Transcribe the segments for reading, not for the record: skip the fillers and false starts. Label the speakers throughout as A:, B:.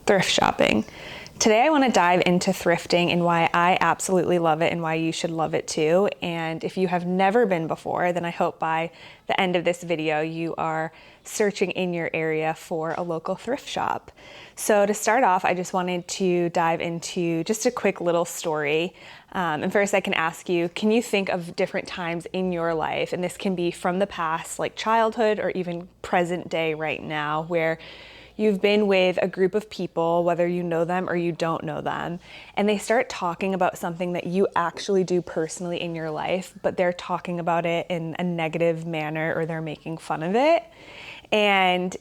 A: Thrift shopping. Today I want to dive into thrifting and why I absolutely love it and why you should love it too. And if you have never been before, then I hope by the end of this video you are searching in your area for a local thrift shop. So to start off, I just wanted to dive into just a quick little story. And first I can ask you, can you think of different times in your life, and this can be from the past, like childhood or even present day right now, where you've been with a group of people, whether you know them or you don't know them, and they start talking about something that you actually do personally in your life, but they're talking about it in a negative manner or they're making fun of it. And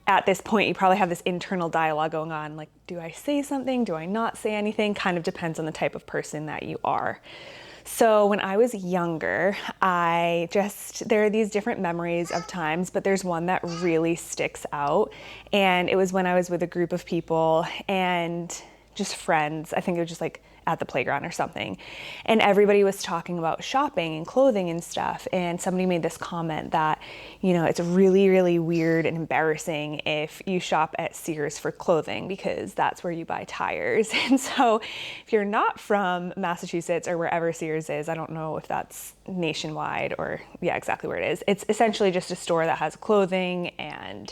A: at this point, you probably have this internal dialogue going on, like, do I say something? Do I not say anything? Kind of depends on the type of person that you are. So when I was younger, there are these different memories of times, but there's one that really sticks out. And it was when I was with a group of people and just friends. I think it was just like at the playground or something. And everybody was talking about shopping and clothing and stuff. And somebody made this comment that, it's really, really weird and embarrassing if you shop at Sears for clothing because that's where you buy tires. And so if you're not from Massachusetts or wherever Sears is, I don't know if that's nationwide or exactly where it is. It's essentially just a store that has clothing and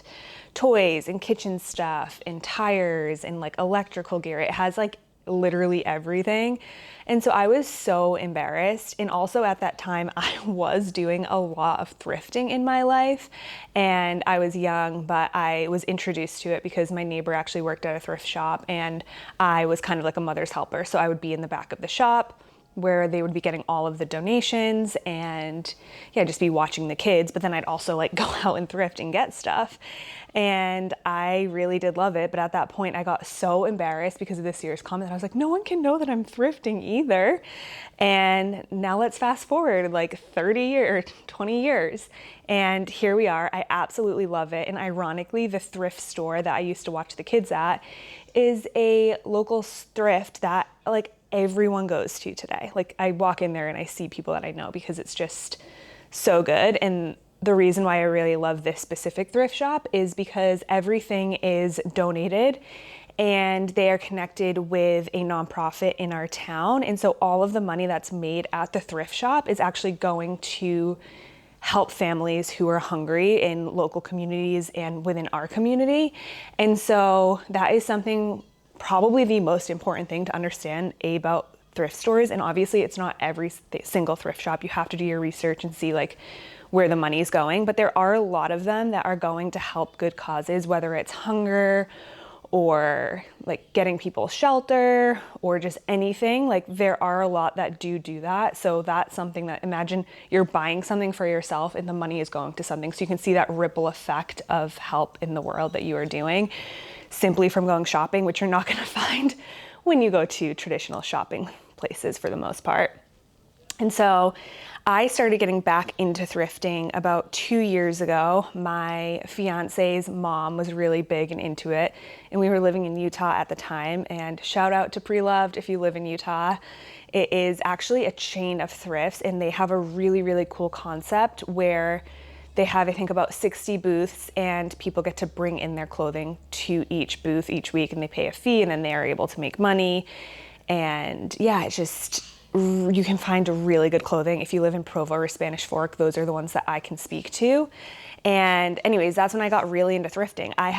A: toys and kitchen stuff and tires and like electrical gear. It has like literally everything. And so I was so embarrassed. And also at that time, I was doing a lot of thrifting in my life. And I was young, but I was introduced to it because my neighbor actually worked at a thrift shop and I was kind of like a mother's helper. So I would be in the back of the shop where they would be getting all of the donations and just be watching the kids. But then I'd also like go out and thrift and get stuff. And I really did love it. But at that point I got so embarrassed because of this year's comment. I was like, no one can know that I'm thrifting either. And now let's fast forward like 30 years, 20 years. And here we are. I absolutely love it. And ironically, the thrift store that I used to watch the kids at is a local thrift that like everyone goes to today. Like I walk in there and I see people that I know because it's just so good. And the reason why I really love this specific thrift shop is because everything is donated and they are connected with a nonprofit in our town. And so all of the money that's made at the thrift shop is actually going to help families who are hungry in local communities and within our community. And so that is something, probably the most important thing to understand about thrift stores. And obviously it's not every single thrift shop. You have to do your research and see like where the money's going, but there are a lot of them that are going to help good causes, whether it's hunger or like getting people shelter or just anything. Like there are a lot that do that. So that's something that, imagine you're buying something for yourself and the money is going to something. So you can see that ripple effect of help in the world that you are doing simply from going shopping, which you're not going to find when you go to traditional shopping places for the most part. And so I started getting back into thrifting about 2 years ago. My fiance's mom was really big and into it, and we were living in Utah at the time. And shout out to Pre-Loved if you live in Utah. It is actually a chain of thrifts, and they have a really, really cool concept where they have, I think, about 60 booths, and people get to bring in their clothing to each booth each week, and they pay a fee, and then they are able to make money. And it's just, you can find really good clothing. If you live in Provo or Spanish Fork, those are the ones that I can speak to. And anyways, that's when I got really into thrifting. I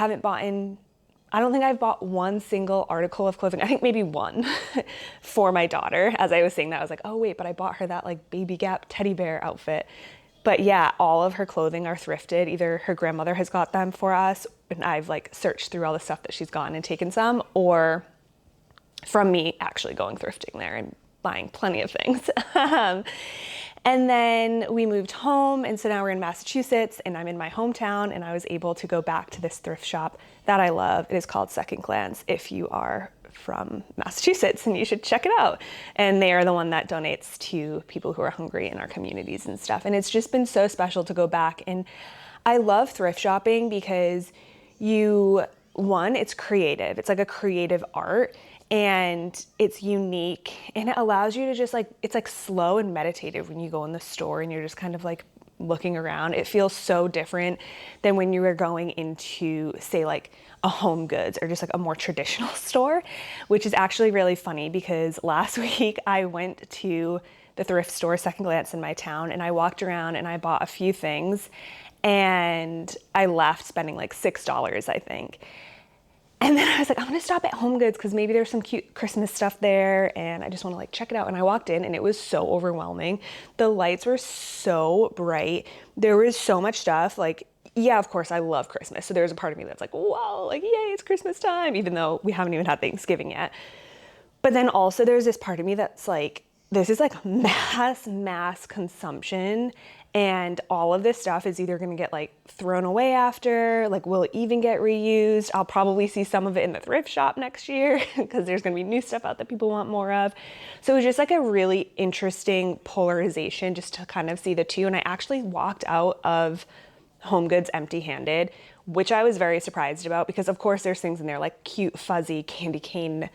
A: don't think I've bought one single article of clothing. I think maybe one for my daughter. As I was saying that, I was like, oh wait, but I bought her that like Baby Gap teddy bear outfit. But all of her clothing are thrifted. Either her grandmother has got them for us, and I've like searched through all the stuff that she's gotten and taken some, or from me actually going thrifting there and buying plenty of things. And then we moved home, and so now we're in Massachusetts, and I'm in my hometown, and I was able to go back to this thrift shop that I love. It is called Second Glance if you are from Massachusetts, and you should check it out. And they are the one that donates to people who are hungry in our communities and stuff. And it's just been so special to go back. And I love thrift shopping because it's creative. It's like a creative art. And it's unique, and it allows you to just like, it's like slow and meditative when you go in the store and you're just kind of like looking around. It feels so different than when you were going into, say, like a Home Goods or just like a more traditional store, which is actually really funny because last week I went to the thrift store, Second Glance, in my town, and I walked around and I bought a few things and I left spending like $6, I think. And then I was like, I'm gonna stop at Home Goods because maybe there's some cute Christmas stuff there and I just wanna like check it out. And I walked in and it was so overwhelming. The lights were so bright. There was so much stuff. Like, yeah, of course I love Christmas. So there's a part of me that's like, wow, like, yay, it's Christmas time, even though we haven't even had Thanksgiving yet. But then also there's this part of me that's like, this is like mass consumption, and all of this stuff is either gonna get like thrown away after, like will it even get reused? I'll probably see some of it in the thrift shop next year because there's gonna be new stuff out that people want more of. So it was just like a really interesting polarization just to kind of see the two. And I actually walked out of Home Goods empty-handed, which I was very surprised about because of course there's things in there like cute fuzzy candy cane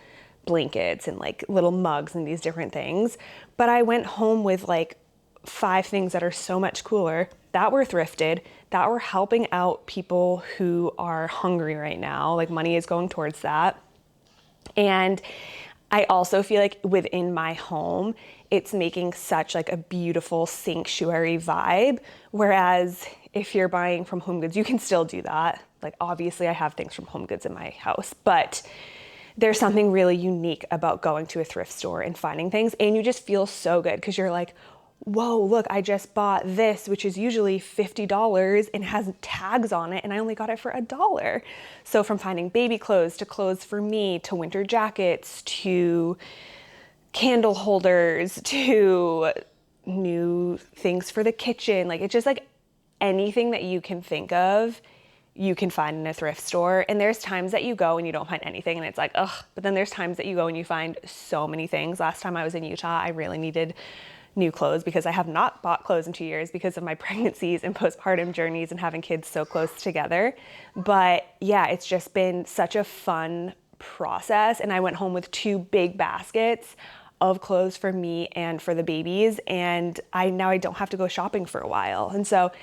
A: blankets and like little mugs and these different things. But I went home with like 5 things that are so much cooler that were thrifted, that were helping out people who are hungry right now. Like money is going towards that. And I also feel like within my home, it's making such like a beautiful sanctuary vibe. Whereas if you're buying from Home Goods, you can still do that. Like obviously I have things from Home Goods in my house, but there's something really unique about going to a thrift store and finding things, and you just feel so good because you're like, whoa, look, I just bought this, which is usually $50 and has tags on it, and I only got it for $1. So from finding baby clothes to clothes for me, to winter jackets, to candle holders, to new things for the kitchen, like it's just like anything that you can think of, you can find in a thrift store. And there's times that you go and you don't find anything and it's like, ugh. But then there's times that you go and you find so many things. Last time I was in Utah, I really needed new clothes because I have not bought clothes in 2 years because of my pregnancies and postpartum journeys and having kids so close together. But yeah, it's just been such a fun process. And I went home with 2 big baskets of clothes for me and for the babies. And now I don't have to go shopping for a while. And so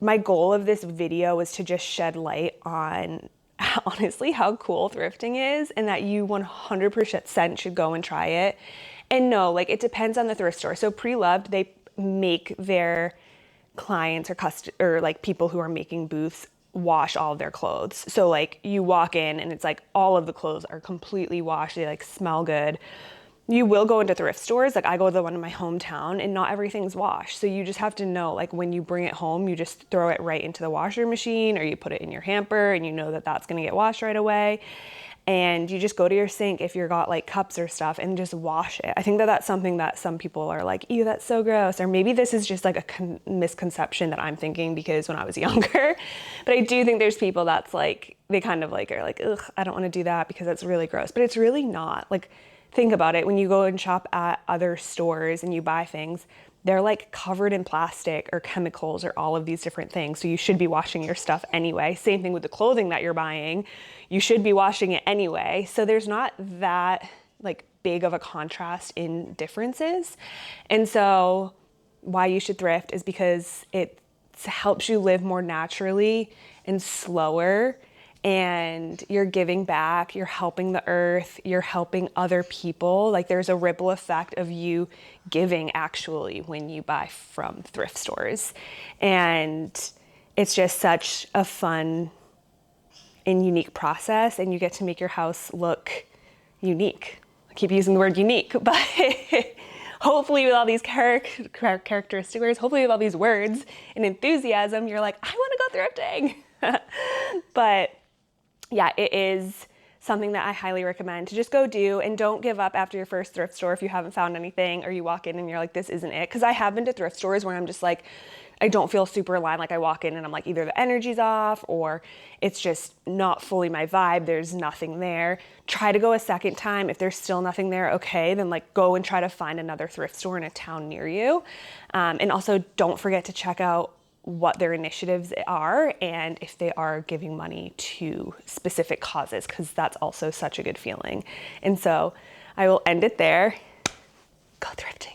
A: my goal of this video was to just shed light on honestly how cool thrifting is, and that you 100% should go and try it. And no, like it depends on the thrift store. So Pre-Loved, they make their clients or like people who are making booths wash all of their clothes. So like you walk in and it's like all of the clothes are completely washed. They like smell good. You will go into thrift stores, like I go to the one in my hometown, and not everything's washed. So you just have to know, like when you bring it home, you just throw it right into the washer machine or you put it in your hamper and you know that that's gonna get washed right away. And you just go to your sink if you've got like cups or stuff and just wash it. I think that that's something that some people are like, ew, that's so gross. Or maybe this is just like a misconception that I'm thinking because when I was younger. But I do think there's people that's like, they kind of like are like, ugh, I don't wanna do that because that's really gross. But it's really not. Like, think about it. When you go and shop at other stores and you buy things, they're like covered in plastic or chemicals or all of these different things. So you should be washing your stuff anyway. Same thing with the clothing that you're buying. You should be washing it anyway. So there's not that like big of a contrast in differences. And so why you should thrift is because it helps you live more naturally and slower, and you're giving back, you're helping the earth, you're helping other people. Like there's a ripple effect of you giving actually when you buy from thrift stores. And it's just such a fun and unique process, and you get to make your house look unique. I keep using the word unique, but hopefully with all these characteristic words, hopefully with all these words and enthusiasm, you're like, I wanna go thrifting. But yeah, it is something that I highly recommend to just go do, and don't give up after your first thrift store if you haven't found anything or you walk in and you're like, this isn't it. Because I have been to thrift stores where I'm just like, I don't feel super aligned. Like I walk in and I'm like, either the energy's off or it's just not fully my vibe. There's nothing there. Try to go a second time. If there's still nothing there, okay, then like go and try to find another thrift store in a town near you. And also don't forget to check out what their initiatives are and if they are giving money to specific causes, because that's also such a good feeling. And so I will end it there. Go thrifting.